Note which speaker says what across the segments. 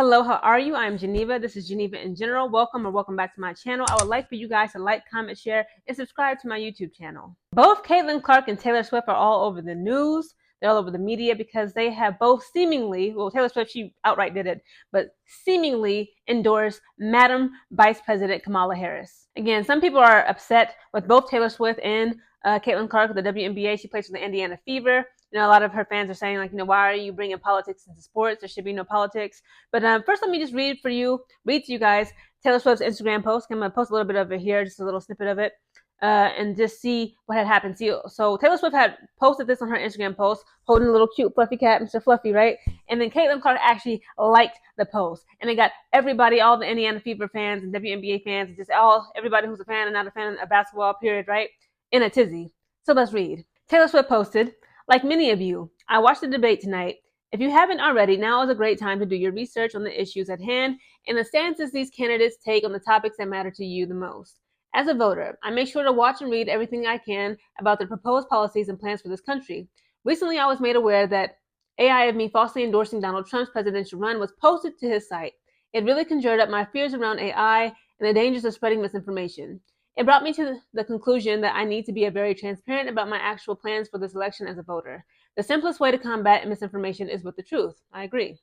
Speaker 1: Hello, how are you? I'm Geneva. This is Geneva in General. Welcome back to my channel. I would like for you guys to like, comment, share, and subscribe to my YouTube channel. Both Caitlin Clark and Taylor Swift are all over the news. They're all over the media because they have both seemingly, well, Taylor Swift, she outright did it, but seemingly endorsed Madam Vice President Kamala Harris. Again, some people are upset with both Taylor Swift and Caitlin Clark of the WNBA. She plays for the Indiana Fever. A lot of her fans are saying, like, why are you bringing politics into sports? There should be no politics. But first, let me just read to you guys Taylor Swift's Instagram post. I'm going to post a little bit of it here, just a little snippet of it, and just see what had happened. So Taylor Swift had posted this on her Instagram post, holding a little cute fluffy cat, Mr. Fluffy, right? And then Caitlin Clark actually liked the post. And it got everybody, all the Indiana Fever fans and WNBA fans, and just everybody who's a fan and not a fan of basketball, period, right? In a tizzy. So let's read. Taylor Swift posted, "Like many of you, I watched the debate tonight. If you haven't already, now is a great time to do your research on the issues at hand and the stances these candidates take on the topics that matter to you the most. As a voter, I make sure to watch and read everything I can about the proposed policies and plans for this country. Recently, I was made aware that AI of me falsely endorsing Donald Trump's presidential run was posted to his site. It really conjured up my fears around AI and the dangers of spreading misinformation. It brought me to the conclusion that I need to be very transparent about my actual plans for this election as a voter. The simplest way to combat misinformation is with the truth." I agree.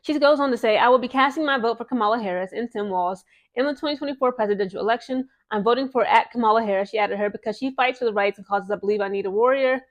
Speaker 1: She goes on to say, "I will be casting my vote for Kamala Harris and Tim Walz in the 2024 presidential election. I'm voting for at Kamala Harris," she added her, "because she fights for the rights and causes I believe I need a warrior.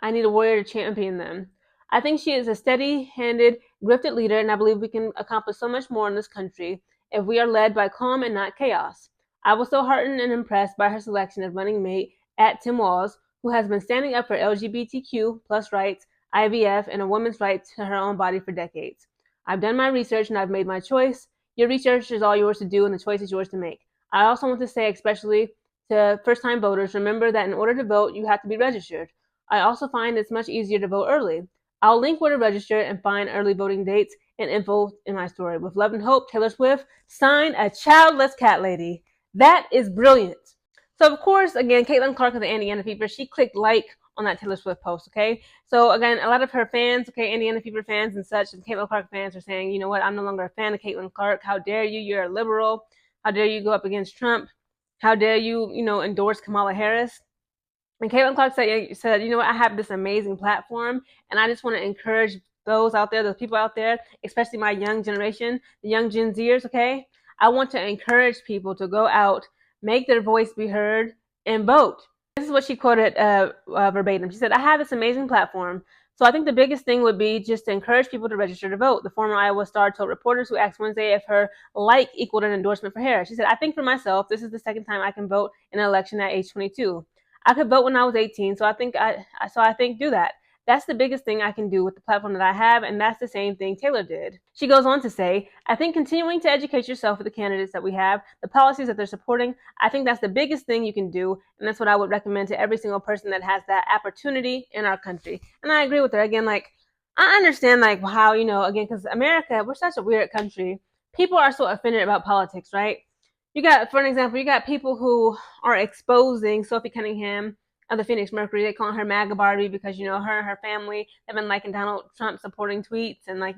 Speaker 1: I need a warrior to champion them. I think she is a steady-handed, gifted leader, and I believe we can accomplish so much more in this country if we are led by calm and not chaos. I was so heartened and impressed by her selection of running mate at Tim Walz, who has been standing up for LGBTQ plus rights, IVF, and a woman's right to her own body for decades. I've done my research and I've made my choice. Your research is all yours to do and the choice is yours to make. I also want to say, especially to first-time voters, remember that in order to vote, you have to be registered. I also find it's much easier to vote early. I'll link where to register and find early voting dates and info in my story. With love and hope, Taylor Swift, signed, a childless cat lady." That is brilliant. So, of course, again, Caitlin Clark of the Indiana Fever, she clicked like on that Taylor Swift post, okay? So, again, a lot of her fans, okay, Indiana Fever fans and such, and Caitlin Clark fans are saying, you know what, I'm no longer a fan of Caitlin Clark. How dare you? You're a liberal. How dare you go up against Trump? How dare you, endorse Kamala Harris? And Caitlin Clark said, you know what, I have this amazing platform, and I just want to encourage those out there, those people out there, especially my young generation, the young Gen Zers, okay? I want to encourage people to go out, make their voice be heard, and vote. This is what she quoted verbatim. She said, "I have this amazing platform, so I think the biggest thing would be just to encourage people to register to vote." The former Iowa star told reporters who asked Wednesday if her like equaled an endorsement for Harris. She said, "I think for myself, this is the second time I can vote in an election at age 22. I could vote when I was 18, so I think do that. That's the biggest thing I can do with the platform that I have, and that's the same thing Taylor did." She goes on to say, "I think continuing to educate yourself with the candidates that we have, the policies that they're supporting, I think that's the biggest thing you can do, and that's what I would recommend to every single person that has that opportunity in our country." And I agree with her. Again, like, I understand, like, how, again, because America, we're such a weird country. People are so offended about politics, right? For an example, you got people who are exposing Sophie Cunningham of the Phoenix Mercury. They call her MAGA Barbie because, her and her family have been liking Donald Trump supporting tweets and, like,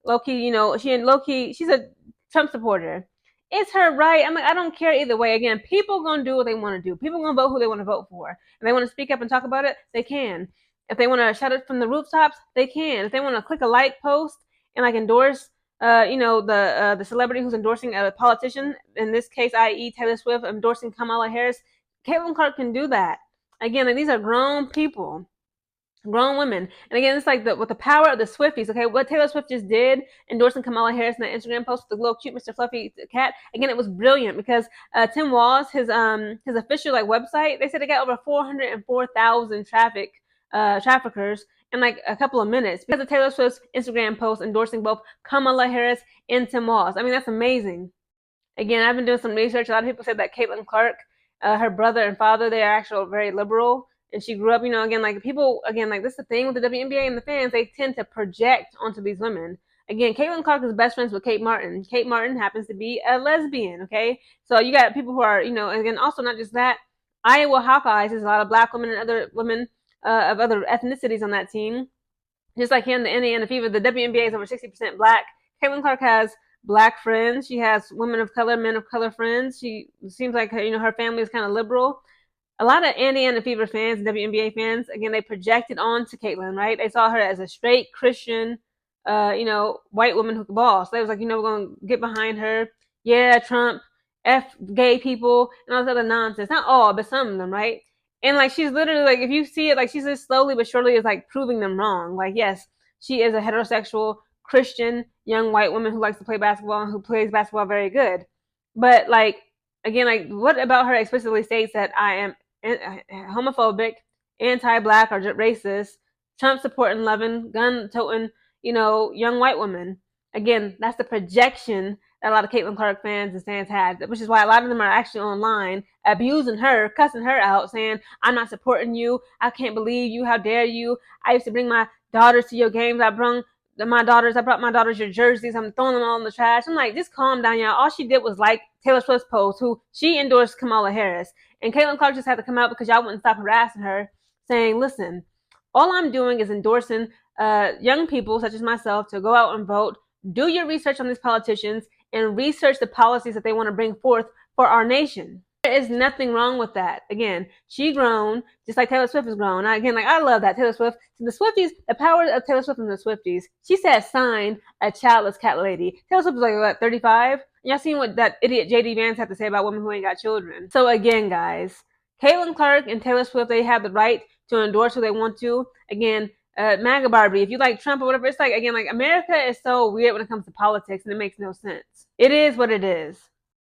Speaker 1: low key, she's a Trump supporter. It's her right. I'm like, I don't care either way. Again, people gonna do what they want to do. People gonna vote who they want to vote for. If they want to speak up and talk about it, they can. If they want to shout it from the rooftops, they can. If they want to click a like post and, like, endorse the celebrity who's endorsing a politician, in this case, i.e. Taylor Swift endorsing Kamala Harris, Caitlin Clark can do that. Again, like, these are grown people, grown women. And again, it's like with the power of the Swifties, okay? What Taylor Swift just did, endorsing Kamala Harris in that Instagram post with the little cute Mr. Fluffy cat, again, it was brilliant because Tim Walz, his official, like, website, they said it got over 404,000 traffickers in, like, a couple of minutes because of Taylor Swift's Instagram post endorsing both Kamala Harris and Tim Walz. I mean, that's amazing. Again, I've been doing some research. A lot of people said that Caitlin Clark, her brother and father, they are actually very liberal. And she grew up, again, like, people, again, like, this is the thing with the WNBA and the fans, they tend to project onto these women. Again, Caitlin Clark is best friends with Kate Martin. Kate Martin happens to be a lesbian, okay? So you got people who are, again, also not just that, Iowa Hawkeyes, there's a lot of black women and other women of other ethnicities on that team. Just like in the Indiana Fever, the WNBA is over 60% black. Caitlin Clark has black friends. She has women of color, men of color friends. She seems like her family is kind of liberal. A lot of Indiana Fever fans, WNBA fans, again, they projected onto Caitlin, right? They saw her as a straight Christian, white woman who could ball. So they was like, we're going to get behind her. Yeah, Trump, F gay people, and all this other nonsense. Not all, but some of them, right? And like, she's literally like, if you see it, like, she's just slowly but surely is like proving them wrong. Like, yes, she is a heterosexual Christian young white woman who likes to play basketball and who plays basketball very good. But like, again, like, what about her explicitly states that I am homophobic, anti-black, or racist, Trump supporting, loving, gun toting, young white woman. Again, that's the projection that a lot of Caitlin Clark fans and fans had, which is why a lot of them are actually online abusing her, cussing her out, saying, "I'm not supporting you. I can't believe you. How dare you? I used to bring my daughters to your games. I brought my daughters your jerseys. I'm throwing them all in the trash." I'm like, just calm down, y'all. All she did was like Taylor Swift's post, who she endorsed Kamala Harris. And Caitlin Clark just had to come out because y'all wouldn't stop harassing her, saying, "Listen, all I'm doing is endorsing young people such as myself to go out and vote. Do your research on these politicians and research the policies that they want to bring forth for our nation." There is nothing wrong with that. Again, she grown just like Taylor Swift has grown. Again, like, I love that Taylor Swift. So the Swifties, the power of Taylor Swift and the Swifties. She said, "Sign a childless cat lady." Taylor Swift was like, what, 35? Y'all seen what that idiot JD Vance had to say about women who ain't got children. So again, guys, Caitlin Clark and Taylor Swift, they have the right to endorse who they want to. Again, MAGA Barbie, if you like Trump or whatever, it's like, again, like, America is so weird when it comes to politics, and it makes no sense. It is what it is.